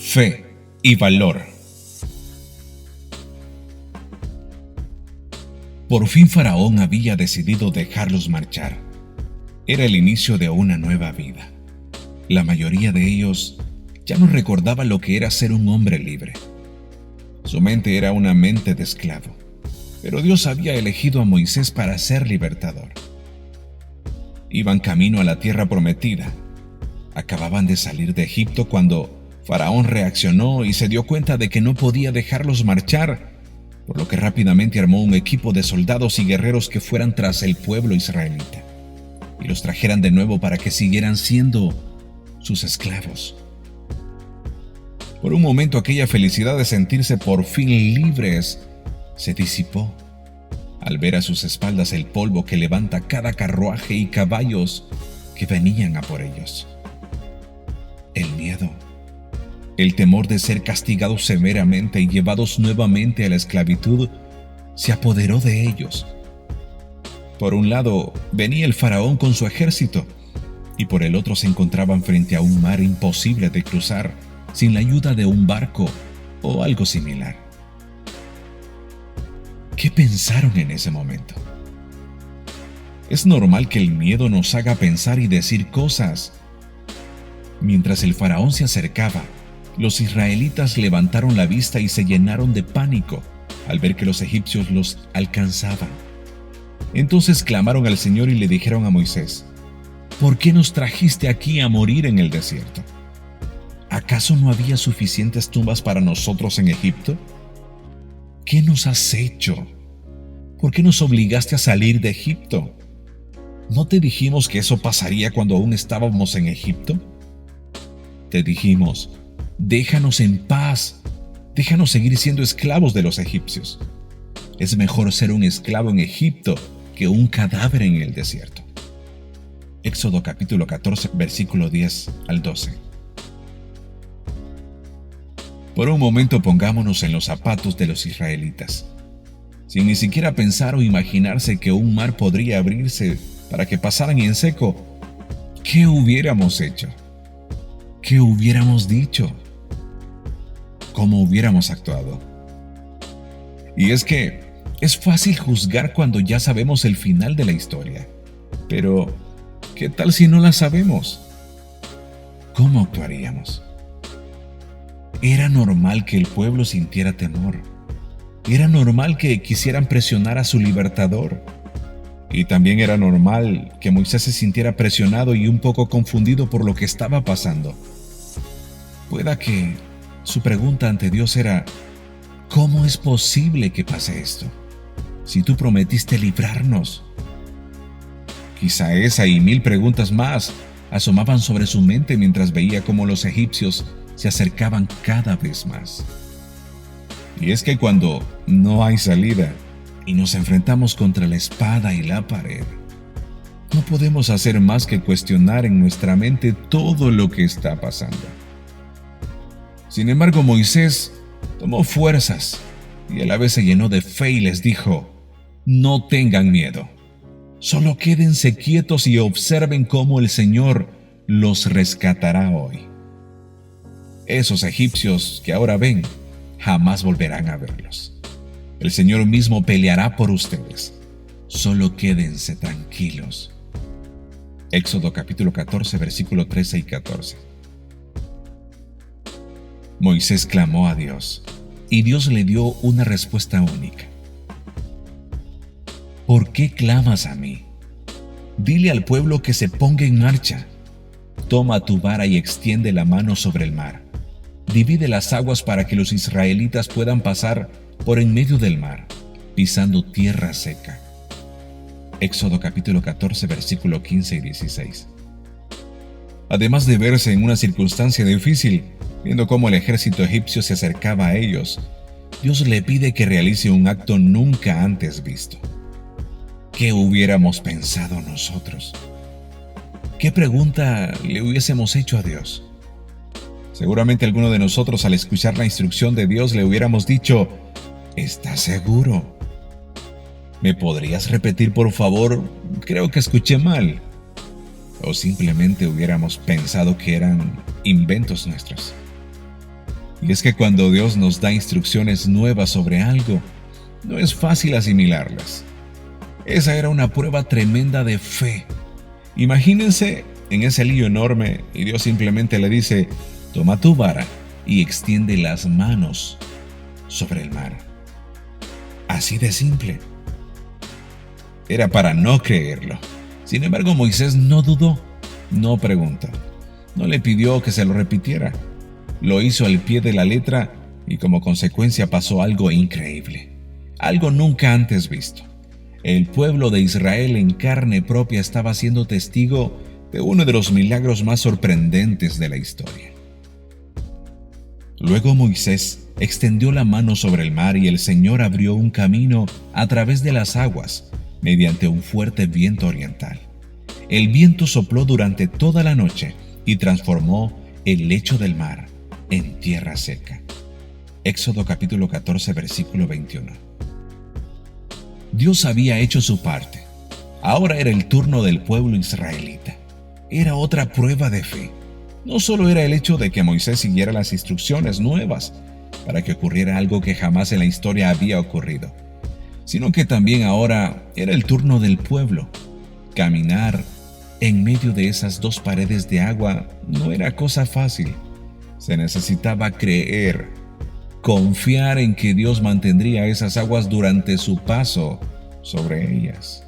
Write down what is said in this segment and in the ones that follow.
Fe y valor. Por fin Faraón había decidido dejarlos marchar. Era el inicio de una nueva vida. La mayoría de ellos ya no recordaba lo que era ser un hombre libre. Su mente era una mente de esclavo, pero Dios había elegido a Moisés para ser libertador. Iban camino a la tierra prometida. Acababan de salir de Egipto cuando Faraón reaccionó y se dio cuenta de que no podía dejarlos marchar, por lo que rápidamente armó un equipo de soldados y guerreros que fueran tras el pueblo israelita y los trajeran de nuevo para que siguieran siendo sus esclavos. Por un momento aquella felicidad de sentirse por fin libres se disipó al ver a sus espaldas el polvo que levanta cada carruaje y caballos que venían a por ellos. El miedo, el temor de ser castigados severamente y llevados nuevamente a la esclavitud se apoderó de ellos. Por un lado venía el faraón con su ejército y por el otro se encontraban frente a un mar imposible de cruzar sin la ayuda de un barco o algo similar. ¿Qué pensaron en ese momento? Es normal que el miedo nos haga pensar y decir cosas. Mientras el faraón se acercaba, los israelitas levantaron la vista y se llenaron de pánico al ver que los egipcios los alcanzaban. Entonces clamaron al Señor y le dijeron a Moisés: ¿por qué nos trajiste aquí a morir en el desierto? ¿Acaso no había suficientes tumbas para nosotros en Egipto? ¿Qué nos has hecho? ¿Por qué nos obligaste a salir de Egipto? ¿No te dijimos que eso pasaría cuando aún estábamos en Egipto? Te dijimos: déjanos en paz, déjanos seguir siendo esclavos de los egipcios. Es mejor ser un esclavo en Egipto que un cadáver en el desierto. Éxodo capítulo 14, versículo 10 al 12. Por un momento pongámonos en los zapatos de los israelitas. Sin ni siquiera pensar o imaginarse que un mar podría abrirse para que pasaran en seco, ¿qué hubiéramos hecho? ¿Qué hubiéramos dicho? ¿Cómo hubiéramos actuado? Y es que es fácil juzgar cuando ya sabemos el final de la historia. Pero, ¿qué tal si no la sabemos? ¿Cómo actuaríamos? Era normal que el pueblo sintiera temor. Era normal que quisieran presionar a su libertador. Y también era normal que Moisés se sintiera presionado y un poco confundido por lo que estaba pasando. Pueda que su pregunta ante Dios era: ¿cómo es posible que pase esto? Si tú prometiste librarnos. Quizá esa y mil preguntas más asomaban sobre su mente mientras veía cómo los egipcios se acercaban cada vez más. Y es que cuando no hay salida y nos enfrentamos contra la espada y la pared, no podemos hacer más que cuestionar en nuestra mente todo lo que está pasando. Sin embargo, Moisés tomó fuerzas y a la vez se llenó de fe y les dijo: no tengan miedo, solo quédense quietos y observen cómo el Señor los rescatará hoy. Esos egipcios que ahora ven, jamás volverán a verlos. El Señor mismo peleará por ustedes. Solo quédense tranquilos. Éxodo capítulo 14, versículo 13 y 14. Moisés clamó a Dios, y Dios le dio una respuesta única. ¿Por qué clamas a mí? Dile al pueblo que se ponga en marcha. Toma tu vara y extiende la mano sobre el mar. Divide las aguas para que los israelitas puedan pasar por en medio del mar, pisando tierra seca. Éxodo capítulo 14, versículo 15 y 16. Además de verse en una circunstancia difícil, viendo cómo el ejército egipcio se acercaba a ellos, Dios le pide que realice un acto nunca antes visto. ¿Qué hubiéramos pensado nosotros? ¿Qué pregunta le hubiésemos hecho a Dios? Seguramente alguno de nosotros, al escuchar la instrucción de Dios, le hubiéramos dicho: ¿estás seguro? ¿Me podrías repetir, por favor? Creo que escuché mal. O simplemente hubiéramos pensado que eran inventos nuestros. Y es que cuando Dios nos da instrucciones nuevas sobre algo, no es fácil asimilarlas. Esa era una prueba tremenda de fe. Imagínense en ese lío enorme y Dios simplemente le dice: toma tu vara y extiende las manos sobre el mar. Así de simple. Era para no creerlo. Sin embargo, Moisés no dudó, no preguntó, no le pidió que se lo repitiera. Lo hizo al pie de la letra y como consecuencia pasó algo increíble, algo nunca antes visto. El pueblo de Israel en carne propia estaba siendo testigo de uno de los milagros más sorprendentes de la historia. Luego Moisés extendió la mano sobre el mar y el Señor abrió un camino a través de las aguas mediante un fuerte viento oriental. El viento sopló durante toda la noche y transformó el lecho del mar en tierra seca. Éxodo capítulo 14, versículo 21. Dios había hecho su parte. Ahora era el turno del pueblo israelita. Era otra prueba de fe. No solo era el hecho de que Moisés siguiera las instrucciones nuevas para que ocurriera algo que jamás en la historia había ocurrido, sino que también ahora era el turno del pueblo. Caminar en medio de esas dos paredes de agua no era cosa fácil. Se necesitaba creer, confiar en que Dios mantendría esas aguas durante su paso sobre ellas.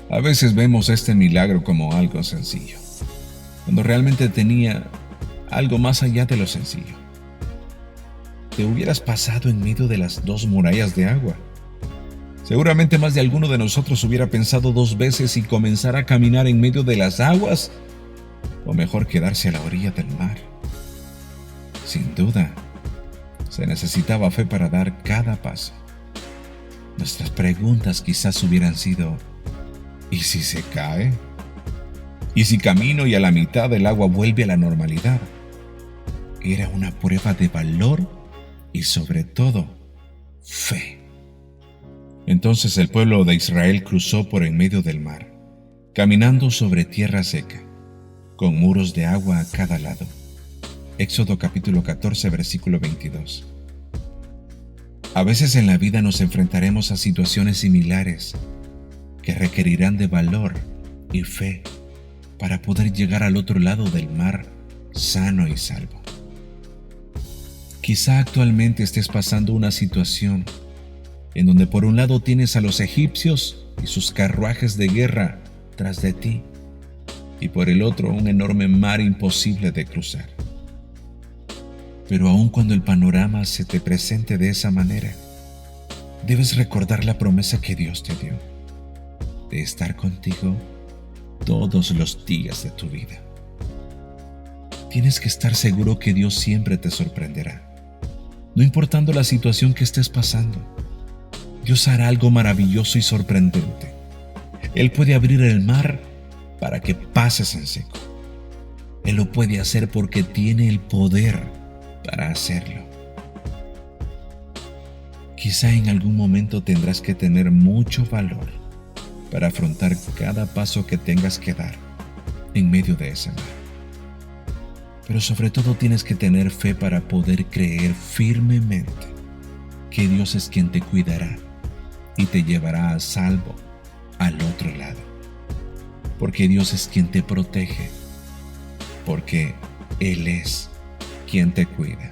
A veces vemos este milagro como algo sencillo, cuando realmente tenía algo más allá de lo sencillo. Te hubieras pasado en medio de las dos murallas de agua. Seguramente más de alguno de nosotros hubiera pensado dos veces si comenzar a caminar en medio de las aguas o mejor quedarse a la orilla del mar. Sin duda, se necesitaba fe para dar cada paso. Nuestras preguntas quizás hubieran sido: ¿y si se cae? ¿Y si camino y a la mitad del agua vuelve a la normalidad? Era una prueba de valor y sobre todo, fe. Entonces el pueblo de Israel cruzó por en medio del mar, caminando sobre tierra seca, con muros de agua a cada lado. Éxodo capítulo 14, versículo 22. A veces en la vida nos enfrentaremos a situaciones similares que requerirán de valor y fe para poder llegar al otro lado del mar sano y salvo. Quizá actualmente estés pasando una situación en donde por un lado tienes a los egipcios y sus carruajes de guerra tras de ti, y por el otro un enorme mar imposible de cruzar. Pero aun cuando el panorama se te presente de esa manera, debes recordar la promesa que Dios te dio, de estar contigo todos los días de tu vida. Tienes que estar seguro que Dios siempre te sorprenderá. No importando la situación que estés pasando, Dios hará algo maravilloso y sorprendente. Él puede abrir el mar para que pases en seco. Él lo puede hacer porque tiene el poder para hacerlo. Quizá en algún momento tendrás que tener mucho valor para afrontar cada paso que tengas que dar en medio de ese mar. Pero sobre todo tienes que tener fe para poder creer firmemente que Dios es quien te cuidará y te llevará a salvo al otro lado. Porque Dios es quien te protege, porque Él es quien te cuida.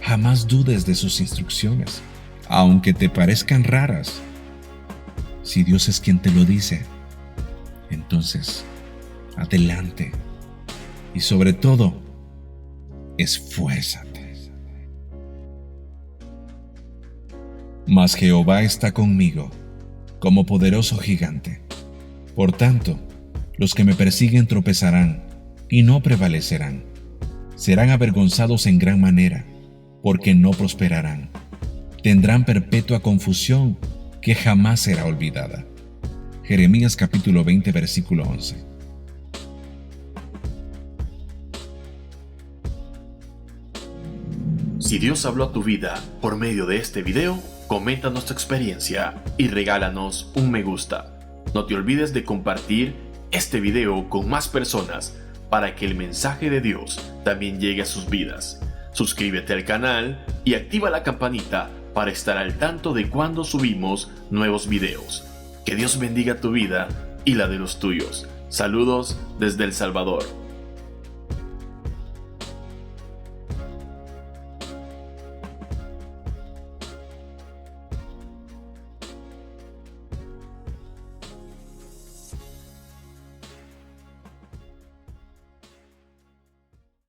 Jamás dudes de sus instrucciones, aunque te parezcan raras. Si Dios es quien te lo dice, entonces adelante y sobre todo, esfuérzate. Mas Jehová está conmigo como poderoso gigante. Por tanto, los que me persiguen tropezarán y no prevalecerán. Serán avergonzados en gran manera, porque no prosperarán. Tendrán perpetua confusión que jamás será olvidada. Jeremías capítulo 20, versículo 11. Si Dios habló a tu vida por medio de este video, coméntanos tu experiencia y regálanos un me gusta. No te olvides de compartir este video con más personas para que el mensaje de Dios también llegue a sus vidas. Suscríbete al canal y activa la campanita para estar al tanto de cuando subimos nuevos videos. Que Dios bendiga tu vida y la de los tuyos. Saludos desde El Salvador.